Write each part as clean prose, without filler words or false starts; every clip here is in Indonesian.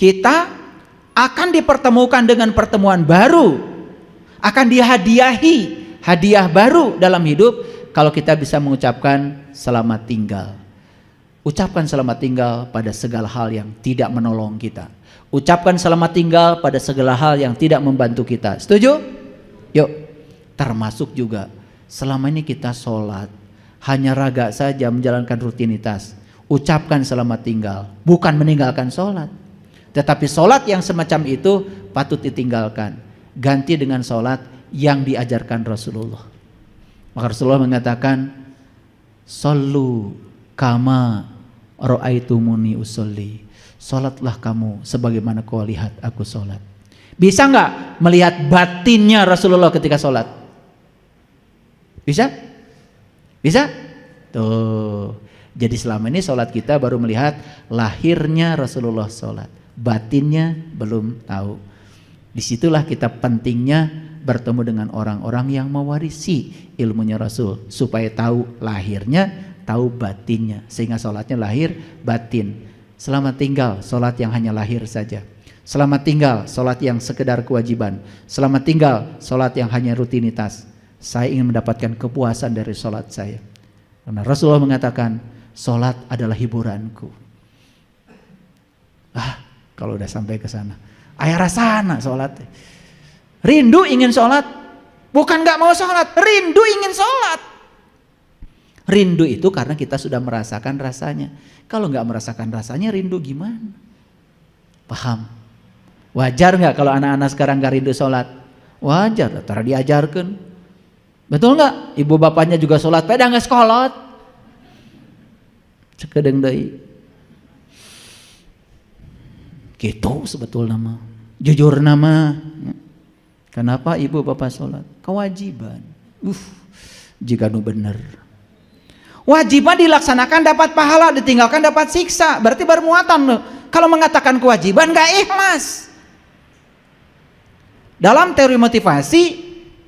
kita akan dipertemukan dengan pertemuan baru, akan dihadiahi hadiah baru dalam hidup kalau kita bisa mengucapkan selamat tinggal. Ucapkan selamat tinggal pada segala hal yang tidak menolong kita. Ucapkan selamat tinggal pada segala hal yang tidak membantu kita. Setuju? Yuk, termasuk juga selama ini kita sholat hanya raga saja menjalankan rutinitas. Ucapkan selamat tinggal, bukan meninggalkan sholat. Tetapi sholat yang semacam itu patut ditinggalkan. Ganti dengan sholat yang diajarkan Rasulullah. Maka Rasulullah mengatakan, "Shollu kama ra'aitumuni usolli." Sholatlah kamu sebagaimana kau lihat aku sholat. Bisa nggak melihat batinnya Rasulullah ketika sholat? Bisa? Bisa? Tuh. Jadi selama ini sholat kita baru melihat lahirnya Rasulullah sholat, batinnya belum tahu. Disitulah kita pentingnya bertemu dengan orang-orang yang mewarisi ilmunya Rasul, supaya tahu lahirnya, tahu batinnya, sehingga sholatnya lahir batin. Selamat tinggal sholat yang hanya lahir saja. Selamat tinggal sholat yang sekedar kewajiban. Selamat tinggal sholat yang hanya rutinitas. Saya ingin mendapatkan kepuasan dari sholat saya. Karena Rasulullah mengatakan, sholat adalah hiburanku. Kalau udah sampai ke sana, ayah rasana sholat. Rindu ingin sholat, bukan gak mau sholat, rindu ingin sholat. Rindu itu karena kita sudah merasakan rasanya. Kalau gak merasakan rasanya, rindu gimana? Paham? Wajar gak kalau anak-anak sekarang gak rindu sholat? Wajar, karena diajarkan. Betul gak? Ibu bapaknya juga sholat, pada gak sekolot. Sekedeng deui. Gitu sebetulnya mah. Jujur nama. Kenapa ibu bapak sholat? Kewajiban. Jika nu bener. Wajiban dilaksanakan dapat pahala, ditinggalkan dapat siksa. Berarti bermuatan loh. Kalau mengatakan kewajiban gak ikhlas. Dalam teori motivasi,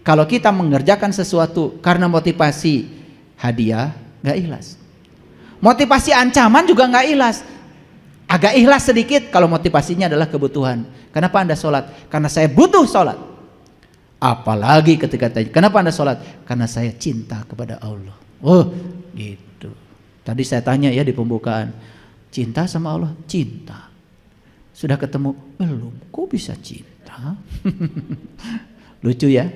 kalau kita mengerjakan sesuatu karena motivasi hadiah, gak ikhlas. Motivasi ancaman juga nggak ikhlas. Agak ikhlas sedikit kalau motivasinya adalah kebutuhan. Kenapa Anda sholat? Karena saya butuh sholat. Apalagi ketika tanya, kenapa Anda sholat? Karena saya cinta kepada Allah. Oh gitu. Tadi saya tanya ya di pembukaan, cinta sama Allah? Cinta. Sudah ketemu? Belum. Kok bisa cinta? Lucu ya.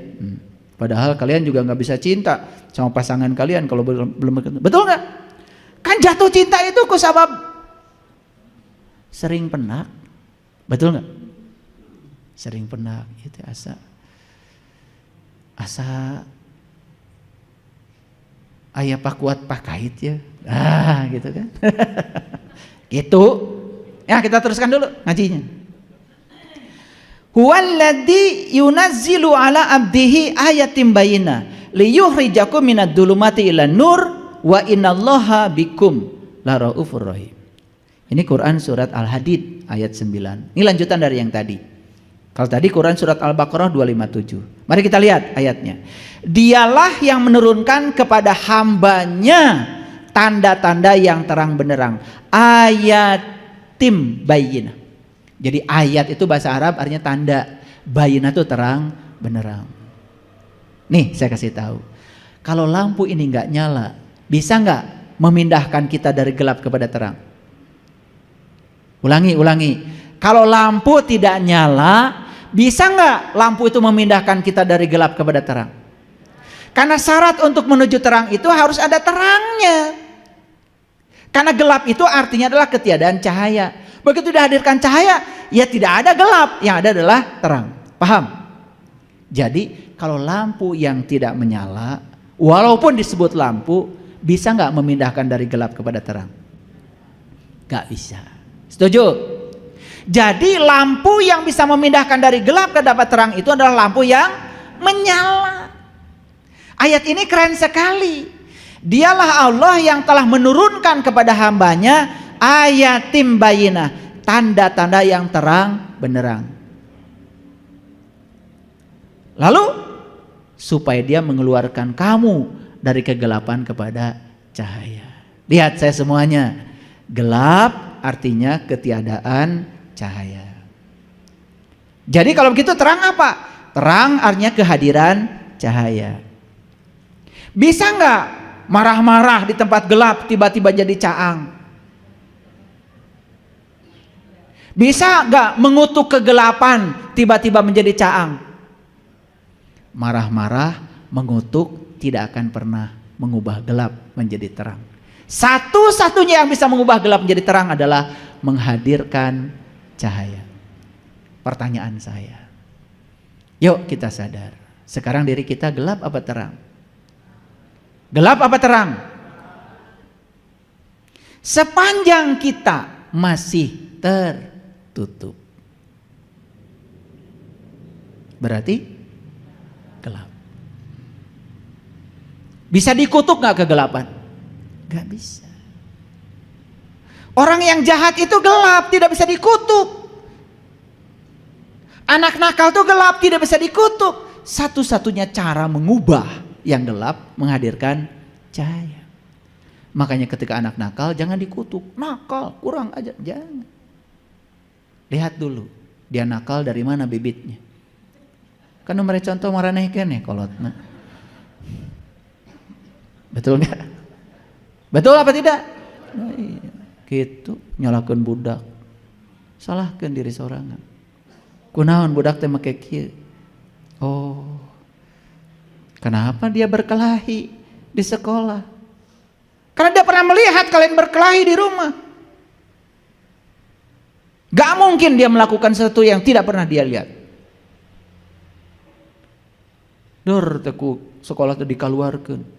Padahal kalian juga nggak bisa cinta sama pasangan kalian kalau belum ketemu. Betul nggak? Kan jatuh cinta itu kusabab sering penak. Betul gak? Sering penak itu asa ayah pak kuat pak kait ya. Gitu kan. Gitu. Ya kita teruskan dulu ngajinya. Huwallazi yunazzilu ala abdihi ayatin bayyinah liyukhrijakum minad dhulumati ilan nur wa innallaha bikum laraufur rahim. Ini Quran surat Al-Hadid ayat 9. Ini lanjutan dari yang tadi. Kalau tadi Quran surat Al-Baqarah 257. Mari kita lihat ayatnya. Dialah yang menurunkan kepada hambanya tanda-tanda yang terang benderang. Ayatim bayyinah. Jadi ayat itu bahasa Arab artinya tanda. Bayyinah itu terang benderang. Nih saya kasih tahu. Kalau lampu ini nggak nyala, bisa nggak memindahkan kita dari gelap kepada terang? Ulangi. Kalau lampu tidak nyala, bisa nggak lampu itu memindahkan kita dari gelap kepada terang? Karena syarat untuk menuju terang itu harus ada terangnya. Karena gelap itu artinya adalah ketiadaan cahaya. Begitu dihadirkan cahaya, ya tidak ada gelap, yang ada adalah terang. Paham? Jadi kalau lampu yang tidak menyala, walaupun disebut lampu, bisa nggak memindahkan dari gelap kepada terang? Gak bisa. Setuju? Jadi lampu yang bisa memindahkan dari gelap ke dapat terang itu adalah lampu yang menyala. Ayat ini keren sekali. Dialah Allah yang telah menurunkan kepada hambanya ayatim bayyinah, tanda-tanda yang terang benderang. Lalu supaya dia mengeluarkan kamu dari kegelapan kepada cahaya. Lihat saya semuanya. Gelap artinya ketiadaan cahaya. Jadi kalau begitu terang apa? Terang artinya kehadiran cahaya. Bisa nggak marah-marah di tempat gelap tiba-tiba jadi caang? Bisa nggak mengutuk kegelapan tiba-tiba menjadi caang? Marah-marah, mengutuk tidak akan pernah mengubah gelap menjadi terang. Satu-satunya yang bisa mengubah gelap menjadi terang adalah menghadirkan cahaya. Pertanyaan saya, yuk kita sadar, sekarang diri kita gelap apa terang? Gelap apa terang? Sepanjang kita masih tertutup, berarti gelap. Bisa dikutuk gak kegelapan? Gak bisa. Orang yang jahat itu gelap, tidak bisa dikutuk. Anak nakal itu gelap, tidak bisa dikutuk. Satu-satunya cara mengubah yang gelap, menghadirkan cahaya. Makanya ketika anak nakal jangan dikutuk. Nakal, kurang aja, jangan. Lihat dulu, dia nakal dari mana bibitnya. Kan nomor contoh maraneh kene kolotna. Betul nggak? Betul apa tidak? Nah, iya. Gitu nyalakan budak, salahkan diri sorangan. Kunaon budak teh make kieu? Oh, kenapa dia berkelahi di sekolah? Karena dia pernah melihat kalian berkelahi di rumah. Gak mungkin dia melakukan sesuatu yang tidak pernah dia lihat. Dur teku sekolah teh dikaluarkeun.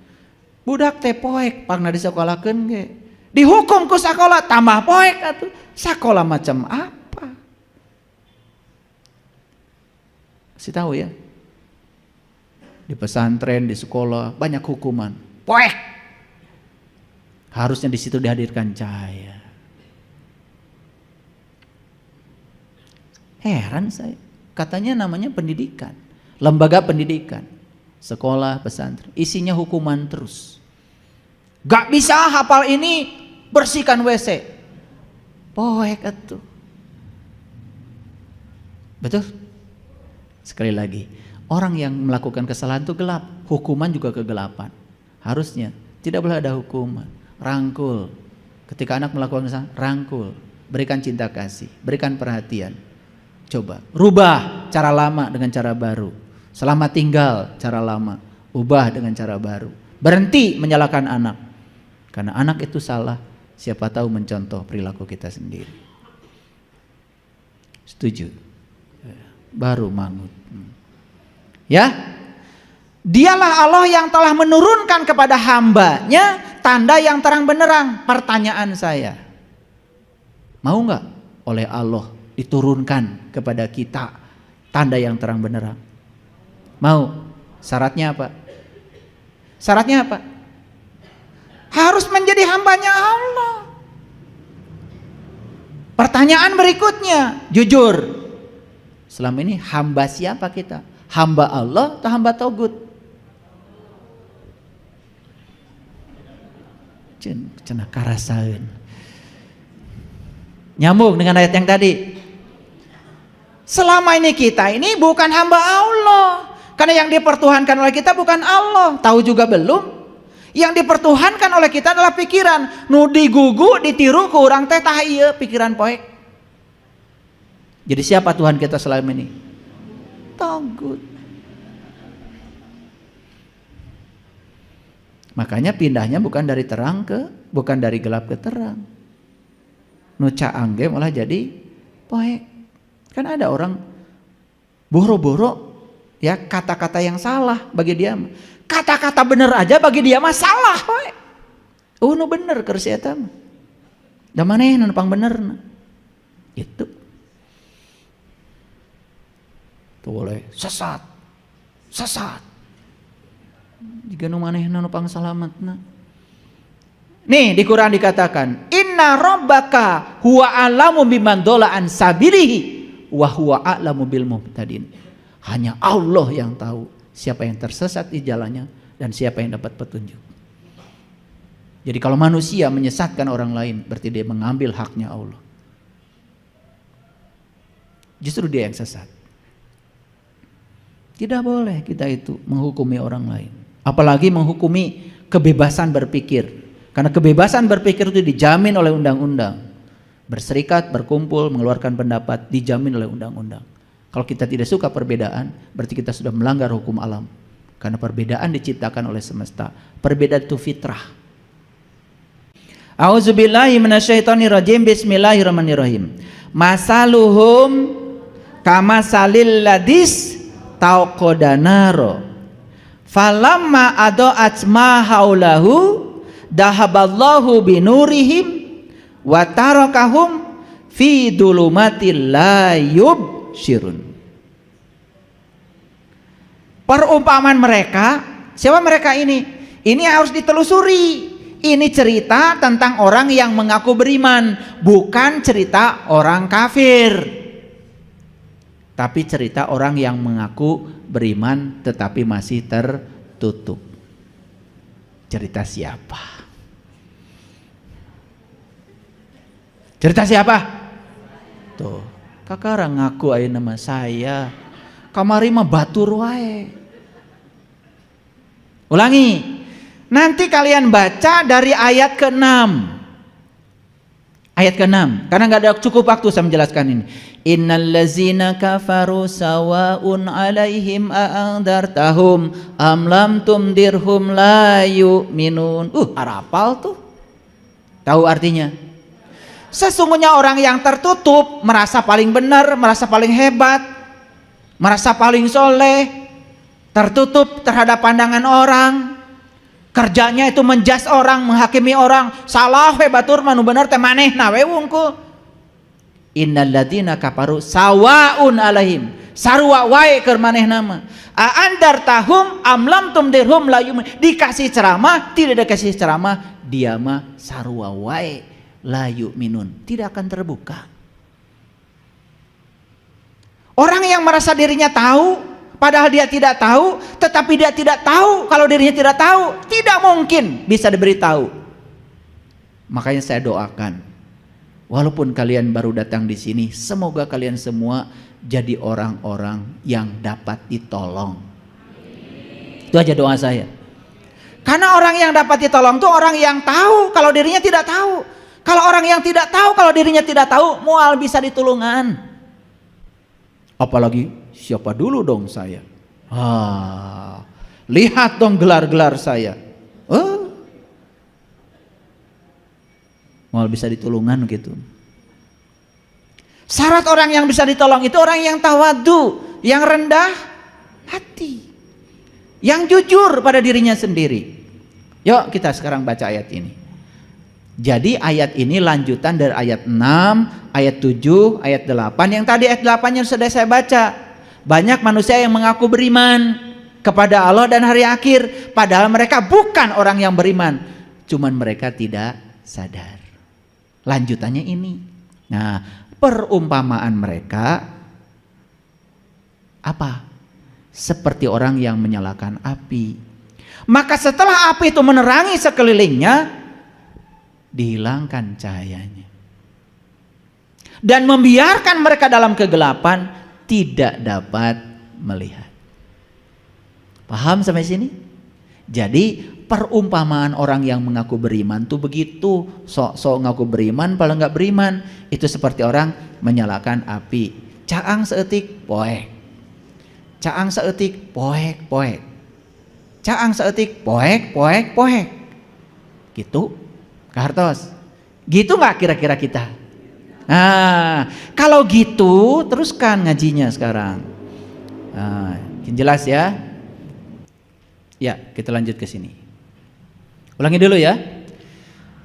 Budak teh poek pangna disekolahkeun ge. Dihukum ku sekolah tambah poek atuh. Sekolah macam apa? Kasih tahu ya. Di pesantren, di sekolah banyak hukuman. Poek. Harusnya di situ dihadirkan cahaya. Heran saya. Katanya namanya pendidikan. Lembaga pendidikan. Sekolah, pesantren. Isinya hukuman terus. Gak bisa hafal ini, bersihkan WC. Poek atuh. Betul? Sekali lagi, orang yang melakukan kesalahan itu gelap, hukuman juga kegelapan. Harusnya tidak boleh ada hukuman. Rangkul. Ketika anak melakukan kesalahan, rangkul, berikan cinta kasih, berikan perhatian. Coba rubah cara lama dengan cara baru. Selamat tinggal cara lama, ubah dengan cara baru. Berhenti menyalahkan anak. Karena anak itu salah, siapa tahu mencontoh perilaku kita sendiri. Setuju? Baru mangut. Ya, dialah Allah yang telah menurunkan kepada hambanya tanda yang terang benderang. Pertanyaan saya, mau nggak oleh Allah diturunkan kepada kita tanda yang terang benderang? Mau? Syaratnya apa? Syaratnya apa? Harus menjadi hambanya Allah. Pertanyaan berikutnya, jujur, selama ini hamba siapa kita? Hamba Allah atau hamba togut? Cenah karasaeun. Nyambung dengan ayat yang tadi. Selama ini kita ini bukan hamba Allah. Karena yang dipertuhankan oleh kita bukan Allah. Tahu juga belum? Yang dipertuhankan oleh kita adalah pikiran. Nu digugu, ditiru ke urang teh tah ieu pikiran poek. Jadi siapa Tuhan kita selama ini? Togut. Makanya pindahnya bukan dari terang bukan dari gelap ke terang. Nu caang ge malah jadi poek. Kan ada orang boro-boro ya kata-kata yang salah bagi dia. Kata-kata bener aja bagi dia mah salah. Nu bener keur si eta mah. Da maneh nu pang benerna. Itu. Tuh boleh sesat. Sesat. Jika nu manehna nu pang salametna. Nih di Quran dikatakan, "Inna rabbaka huwa a'lamu biman dhalla an sabilihi wa huwa a'lamu bil muhtadin." Hanya Allah yang tahu siapa yang tersesat di jalannya dan siapa yang dapat petunjuk. Jadi kalau manusia menyesatkan orang lain, berarti dia mengambil haknya Allah. Justru dia yang sesat. Tidak boleh kita itu menghukumi orang lain, apalagi menghukumi kebebasan berpikir, karena kebebasan berpikir itu dijamin oleh undang-undang. Berserikat, berkumpul, mengeluarkan pendapat dijamin oleh undang-undang. Kalau kita tidak suka perbedaan, berarti kita sudah melanggar hukum alam, karena perbedaan diciptakan oleh semesta. Perbedaan itu fitrah. A'udzubillahi minasyaitonirrajim. Bismillahirrahmanirrahim. Masaluhum kamasalil ladis tauqodanaro falamma ado'at ma haulahu dahaballahu binurihim wa tarakahum fi dulumatil la yubsirun. Perumpamaan mereka, siapa mereka ini? Ini harus ditelusuri. Ini cerita tentang orang yang mengaku beriman, bukan cerita orang kafir, tapi cerita orang yang mengaku beriman tetapi masih tertutup. Cerita siapa? Cerita siapa? Tuh, kakarang ngaku aja nama saya. Kamari mah batur wae. Ulangi. Nanti kalian baca dari ayat ke-6. Ayat ke-6. Karena nggak ada cukup waktu saya menjelaskan ini. Innal ladzina kafaru sawaun alaihim a'andartahum am lam tumdirhum la yu'minun. Harapal tuh. Tahu artinya? Sesungguhnya orang yang tertutup merasa paling benar, merasa paling hebat, merasa paling soleh, tertutup terhadap pandangan orang. Kerjanya itu menjas orang, menghakimi orang. Salah we batur manu bener teh manehna we wungkul. Innal ladzina kafaru sawaun alaihim. Sarua wae keur manehna mah. A'andartahum am lam tumdirhum la yu'min. Dikasih ceramah, tidak dikasih ceramah, dia mah sarua wae la yu'minun. Tidak akan terbuka. Orang yang merasa dirinya tahu padahal dia tidak tahu, tetapi dia tidak tahu kalau dirinya tidak tahu, tidak mungkin bisa diberitahu. Makanya saya doakan, walaupun kalian baru datang di sini, semoga kalian semua jadi orang-orang yang dapat ditolong. Itu aja doa saya. Karena orang yang dapat ditolong itu orang yang tahu kalau dirinya tidak tahu. Kalau orang yang tidak tahu kalau dirinya tidak tahu, mual bisa ditulungan. Apalagi siapa dulu dong saya? Lihat dong gelar-gelar saya. Mau bisa ditulungan gitu. Syarat orang yang bisa ditolong itu orang yang tawadu, yang rendah hati, yang jujur pada dirinya sendiri. Yuk kita sekarang baca ayat ini. Jadi ayat ini lanjutan dari ayat 6, ayat 7, ayat 8. Yang tadi ayat 8-nya sudah saya baca. Banyak manusia yang mengaku beriman kepada Allah dan hari akhir, padahal mereka bukan orang yang beriman, cuman mereka tidak sadar. Lanjutannya ini. Nah, perumpamaan mereka apa? Seperti orang yang menyalakan api. Maka setelah api itu menerangi sekelilingnya, dihilangkan cahayanya dan membiarkan mereka dalam kegelapan, tidak dapat melihat. Paham sampai sini? Jadi perumpamaan orang yang mengaku beriman tuh begitu. Sok ngaku beriman, padahal nggak beriman. Itu seperti orang menyalakan api. Caang seetik poek, caang seetik poek poek, caang seetik poek poek poek. Gitu, Kartos. Gitu nggak kira-kira kita? Nah, kalau gitu teruskan ngajinya sekarang. Nah, jelas ya? Ya, kita lanjut ke sini. Ulangi dulu ya.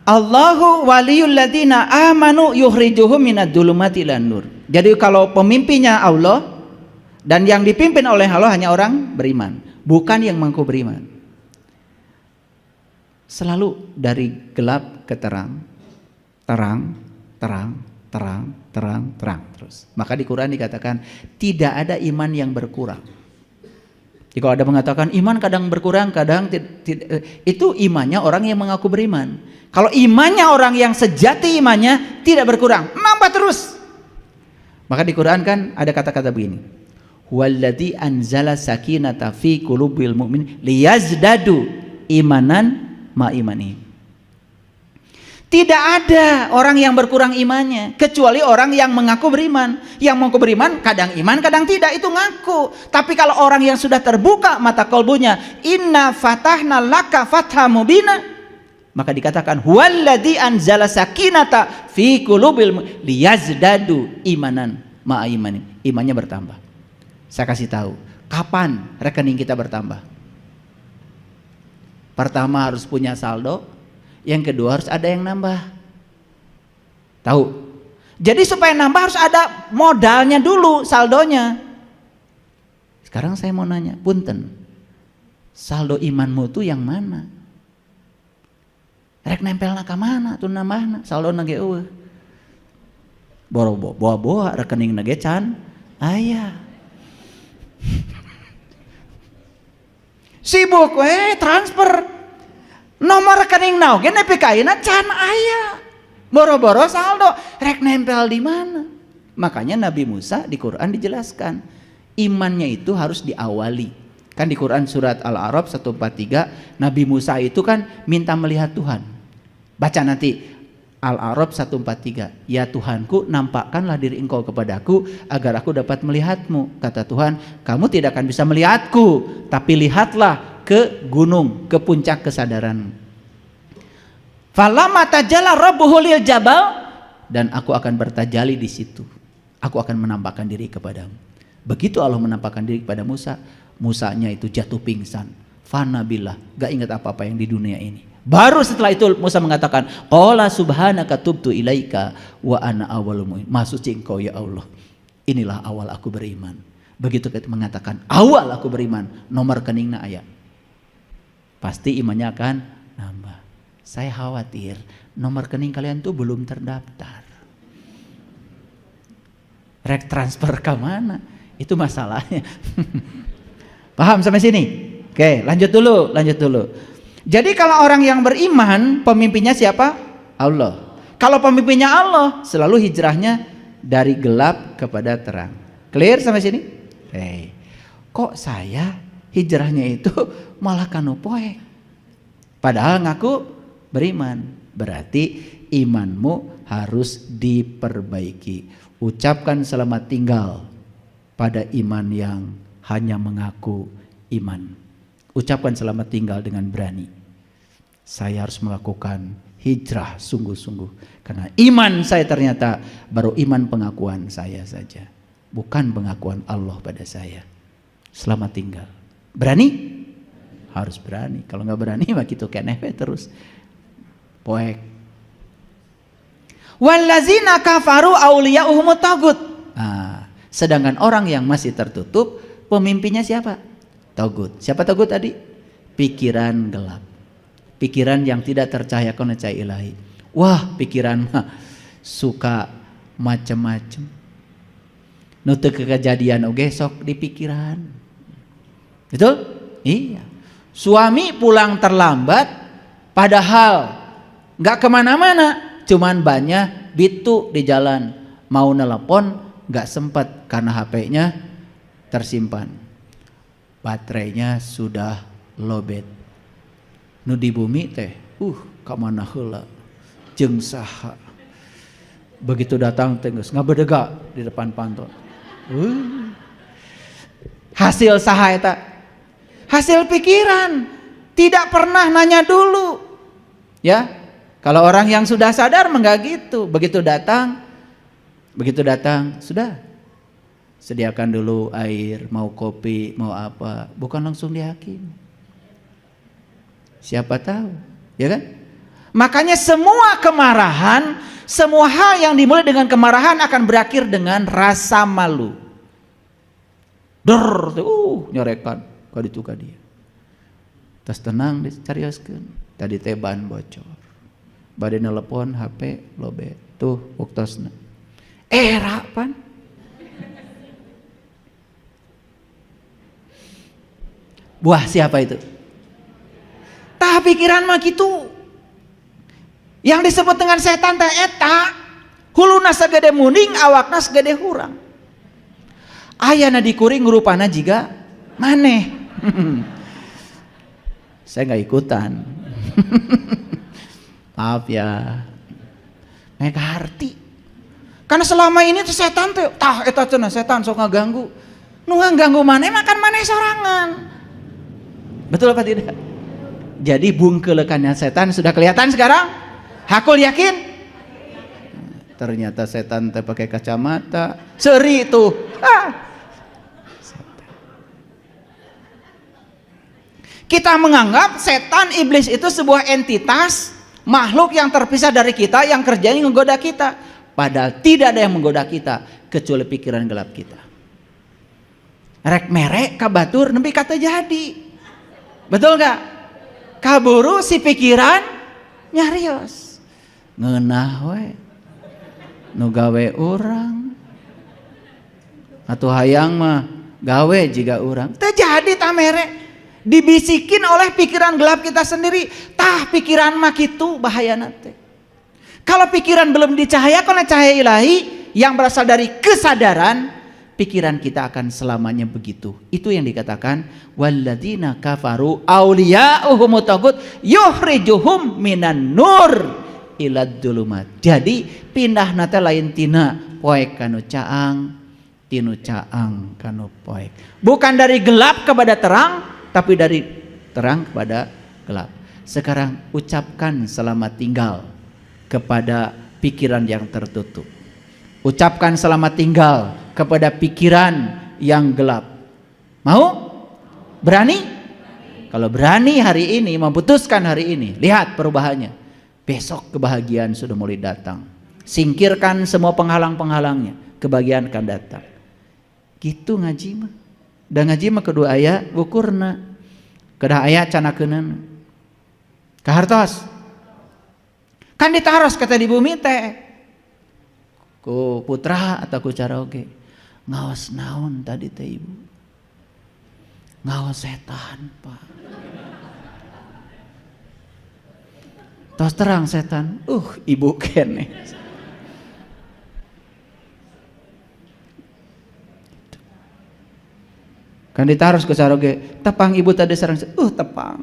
Allahu waliyul ladzina amanu yukhrijuhum minadh dhulumati ilan nur. Jadi kalau pemimpinnya Allah dan yang dipimpin oleh Allah hanya orang beriman, bukan yang mengaku beriman. Selalu dari gelap ke terang, terang, terang, terang, terang, terang terus. Maka di Quran dikatakan tidak ada iman yang berkurang. Jadi kalau ada mengatakan iman kadang berkurang, kadang itu imannya orang yang mengaku beriman. Kalau imannya orang yang sejati imannya tidak berkurang, nambah terus. Maka di Quran kan ada kata-kata begini. Huwallazi anzala sakinata fi qulubil mu'min liyazdadu imanan ma imanihim. Tidak ada orang yang berkurang imannya kecuali orang yang mengaku beriman. Yang mengaku beriman kadang iman kadang tidak, itu ngaku. Tapi kalau orang yang sudah terbuka mata kolbunya, inna fatahna laka fatha mubina, maka dikatakan huwallazi anzala sakinata fi qulubil liyazdadu imanan ma imanihim. Imannya bertambah. Saya kasih tahu kapan rekening kita bertambah. Pertama harus punya saldo, yang kedua harus ada yang nambah. Tahu? Jadi supaya nambah harus ada modalnya dulu, saldonya. Sekarang saya mau nanya, punten, saldo imanmu tuh yang mana? Rek nempel ka mana tuh nambahna? Saldo nage eueuh. Boa rekening nage can aya. Sibuk transfer nomor rekening naon ge nepi ka ayeuna can aya. Boro-boro saldo rek nempel di mana? Makanya Nabi Musa di Quran dijelaskan imannya itu harus diawali. Kan di Quran surat Al-A'raf 143 Nabi Musa itu kan minta melihat Tuhan. Baca nanti Al-A'raf 143, ya Tuhanku, nampakkanlah diri engkau kepadaku agar aku dapat melihatmu. Kata Tuhan, kamu tidak akan bisa melihatku, tapi lihatlah ke gunung, ke puncak kesadaran. Falamma tajalla rabbuhu lil jabal, dan aku akan bertajali di situ. Aku akan menampakkan diri kepadamu. Begitu Allah menampakkan diri kepada Musa, Musanya itu jatuh pingsan. Fanabillah, gak ingat apa-apa yang di dunia ini. Baru setelah itu Musa mengatakan, qala subhanaka tubtu ilaika wa ana awwalul mu'minin. Maha suci engkau ya Allah, inilah awal aku beriman. Begitu kita mengatakan awal aku beriman, nomor rekeningna aya, pasti imannya akan nambah. Saya khawatir nomor rekening kalian tuh belum terdaftar. Rek transfer ke mana? Itu masalahnya. Paham sampai sini? Oke, lanjut dulu. Jadi kalau orang yang beriman, pemimpinnya siapa? Allah. Kalau pemimpinnya Allah, selalu hijrahnya dari gelap kepada terang. Clear sampai sini? Kok saya hijrahnya itu malah kanu poek? Padahal ngaku beriman. Berarti imanmu harus diperbaiki. Ucapkan selamat tinggal pada iman yang hanya mengaku iman. Ucapkan selamat tinggal dengan berani. Saya harus melakukan hijrah sungguh-sungguh. Karena iman saya ternyata baru iman pengakuan saya saja. Bukan pengakuan Allah pada saya. Selamat tinggal. Berani? Harus berani. Kalau nggak berani mah gitu keneh terus. Poek. Wallazina kafaru auliya'uhumut tagut. Sedangkan orang yang masih tertutup, pemimpinnya siapa? Tagut. Siapa tagut tadi? Pikiran gelap. Pikiran yang tidak tercahayakan oleh cahaya ilahi. Wah, pikiran mah suka macam-macam. Nu teu kejadian oge sok di pikiran. Betul? Iya. Suami pulang terlambat padahal nggak kemana-mana, cuman banyak bitu di jalan. Mau nelpon nggak sempat karena HP-nya tersimpan. Baterainya sudah lobet. Nu di bumi teh, ka mana heula jeung saha. Begitu datang teh geus ngabedega di depan pantot. Hasil saha eta? Hasil pikiran. Tidak pernah nanya dulu. Ya. Kalau orang yang sudah sadar enggak gitu. Begitu datang sudah. Sediakan dulu air, mau kopi, mau apa, bukan langsung dihakim. Siapa tahu, ya kan? Makanya semua kemarahan, semua hal yang dimulai dengan kemarahan akan berakhir dengan rasa malu. Nyorekan, kau dituka dia. Tas tenang, dicarioskeun. Tadi teh ban bocor. Bade nelpon HP lobet. Tuh, waktosna. Pan. Buah siapa itu? Tah pikiran mah gitu. Yang disebut dengan setan teh eta, huluna sagede muning, awakna sagede hurang. Ayana dikuring rupana jiga maneh. Saya nggak ikutan. Maaf ya. Mereka arti. Karena selama ini tuh setan tuh, eta cenah setan sok ngaganggu. Nu ngaganggu maneh makan maneh sorangan. Betul apa tidak? Jadi bungkelekannya setan sudah kelihatan sekarang? Hakul yakin? Ternyata setan teh pakai kacamata, seri tuh. Kita menganggap setan iblis itu sebuah entitas makhluk yang terpisah dari kita yang kerjanya menggoda kita. Padahal tidak ada yang menggoda kita kecuali pikiran gelap kita. Rek merek kabatur nembi kata jadi. Betul gak? Kaburu si pikiran nyarios. Ngeunah we. Nu gawe urang. Atuh hayang mah gawe jiga urang. Teu jadi tah merek. Dibisikin oleh pikiran gelap kita sendiri. Tah pikiran mah kitu bahayana teh. Kalau pikiran belum dicahayakan oleh cahaya ilahi yang berasal dari kesadaran, pikiran kita akan selamanya begitu. Itu yang dikatakan walladzina kafaru auliya'uhumut tagut yukhrijuhum minan nur ilad dulumat. Jadi pindah nate lain tina poek kanu caang, tinu caang kanu poek. Bukan dari gelap kepada terang, tapi dari terang kepada gelap. Sekarang ucapkan selamat tinggal kepada pikiran yang tertutup. Ucapkan selamat tinggal kepada pikiran yang gelap. Mau? Berani? Kalau berani hari ini, memutuskan hari ini, lihat perubahannya. Besok kebahagiaan sudah mulai datang. Singkirkan semua penghalang-penghalangnya, kebahagiaan akan datang. Gitu ngaji mah. Dan ngaji mah kedua ayat ukurna. Kedah ayat canakeunana. Kahartos. Kan ditaros kata di bumi teh. Ku putra atau ku cara oge. Ngaos naon tadi teh ibu? Ngaos setan, Pak. Tos terang setan. Ibu kene. Kan ditaros ku cara oge. Tepang ibu tadi sareng. Tepang.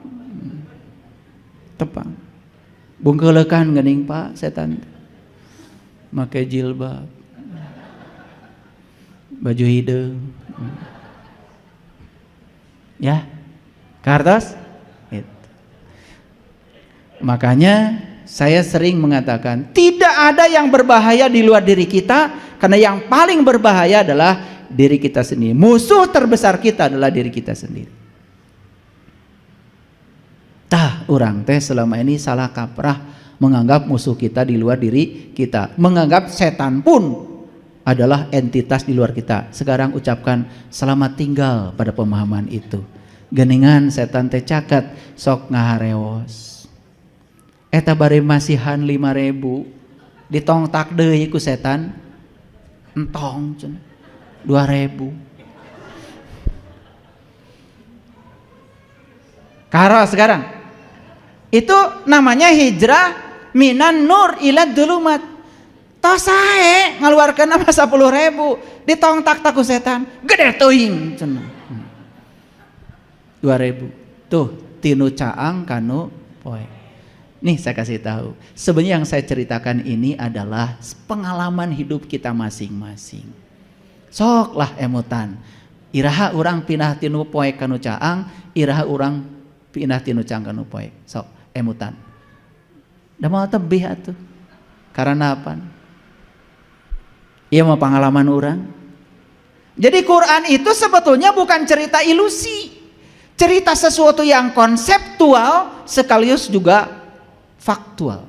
Tepang. Bungkelekan geuning Pak setan. Make jilbab. Baju hideung. Ya. Kartos? Itu. Makanya saya sering mengatakan tidak ada yang berbahaya di luar diri kita, karena yang paling berbahaya adalah diri kita sendiri. Musuh terbesar kita adalah diri kita sendiri. Tah urang teh selama ini salah kaprah menganggap musuh kita di luar diri kita, menganggap setan pun adalah entitas di luar kita. Sekarang ucapkan selamat tinggal pada pemahaman itu. Geningan setan teh caket sok ngahareos. Eta bari masihan 5.000 ditongtak deui ku setan entong cenah 2.000. Karo sekarang itu namanya hijrah minan nur ila dulumat. Tos sae ngaluarkeun mah 10.000 ditongtak taku setan gede teuing cenah 2.000. Tuh tinu caang kanu poe. Nih saya kasih tahu, sebenarnya yang saya ceritakan ini adalah pengalaman hidup kita masing-masing. Sok lah emutan. Iraha urang pindah tinu poe kanu caang, iraha urang pindah tinu caang kanu poe. Sok emutan. Da mau tebih atuh. Karena apa? Iya mau pengalaman orang. Jadi Quran itu sebetulnya bukan cerita ilusi. Cerita sesuatu yang konseptual sekaligus juga faktual.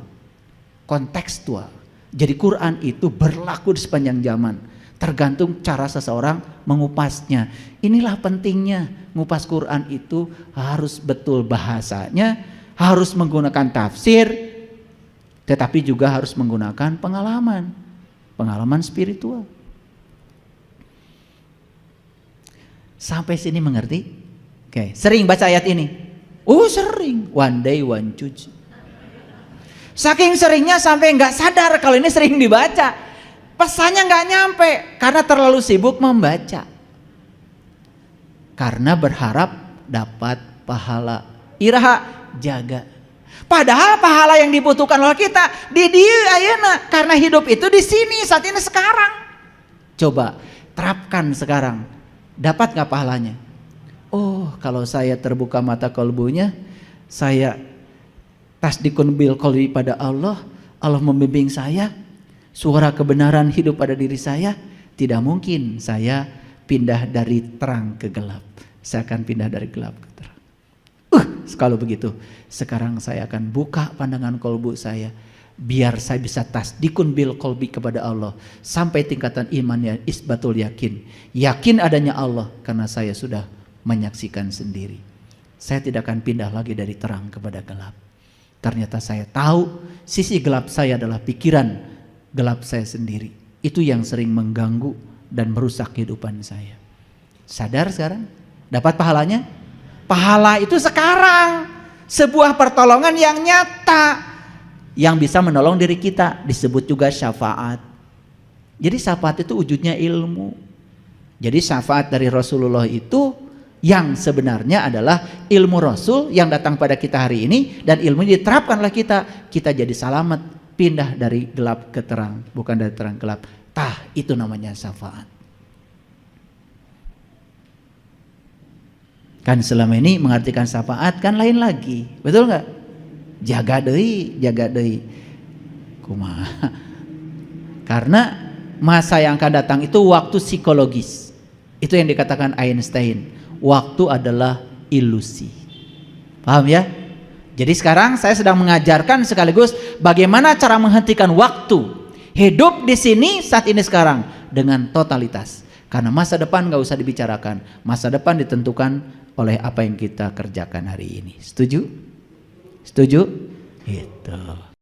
Kontekstual. Jadi Quran itu berlaku di sepanjang zaman. Tergantung cara seseorang mengupasnya. Inilah pentingnya ngupas Quran itu harus betul bahasanya, harus menggunakan tafsir, tetapi juga harus menggunakan pengalaman spiritual. Sampai sini mengerti? Oke, sering baca ayat ini? Sering. One day one judge. Saking seringnya sampai nggak sadar kalau ini sering dibaca. Pesannya nggak nyampe karena terlalu sibuk membaca. karena berharap dapat pahala. Iraha jaga. Padahal pahala yang dibutuhkan oleh kita di dieu ayeuna, karena hidup itu di sini saat ini sekarang. Coba terapkan sekarang. Dapat nggak pahalanya? Oh, kalau saya terbuka mata kolbunya, saya tasdikun bil qalbi pada Allah, Allah membimbing saya, suara kebenaran hidup pada diri saya, tidak mungkin saya pindah dari terang ke gelap. Saya akan pindah dari gelap ke terang. Kalau begitu, sekarang saya akan buka pandangan kolbu saya, biar saya bisa tasdikun bil qalbi kepada Allah, sampai tingkatan imannya isbatul yakin, yakin adanya Allah, karena saya sudah menyaksikan sendiri. Saya tidak akan pindah lagi dari terang kepada gelap. Ternyata saya tahu sisi gelap saya adalah pikiran gelap saya sendiri. Itu yang sering mengganggu dan merusak kehidupan saya. Sadar sekarang? Dapat pahalanya? Pahala itu sekarang. Sebuah pertolongan yang nyata, yang bisa menolong diri kita, disebut juga syafaat. Jadi syafaat itu wujudnya ilmu. Jadi syafaat dari Rasulullah itu yang sebenarnya adalah ilmu Rasul yang datang pada kita hari ini, dan ilmu ini diterapkan oleh kita. Kita jadi selamat, pindah dari gelap ke terang, bukan dari terang ke gelap. Itu namanya syafaat. Kan selama ini mengartikan syafaat kan lain lagi, betul nggak? Jaga deui. Kumaha? Karena masa yang akan datang itu waktu psikologis. Itu yang dikatakan Einstein. Waktu adalah ilusi. Paham ya? Jadi sekarang saya sedang mengajarkan sekaligus bagaimana cara menghentikan waktu. Hidup di sini saat ini sekarang dengan totalitas. Karena masa depan nggak usah dibicarakan. Masa depan ditentukan oleh apa yang kita kerjakan hari ini. Setuju? Setuju? Itu.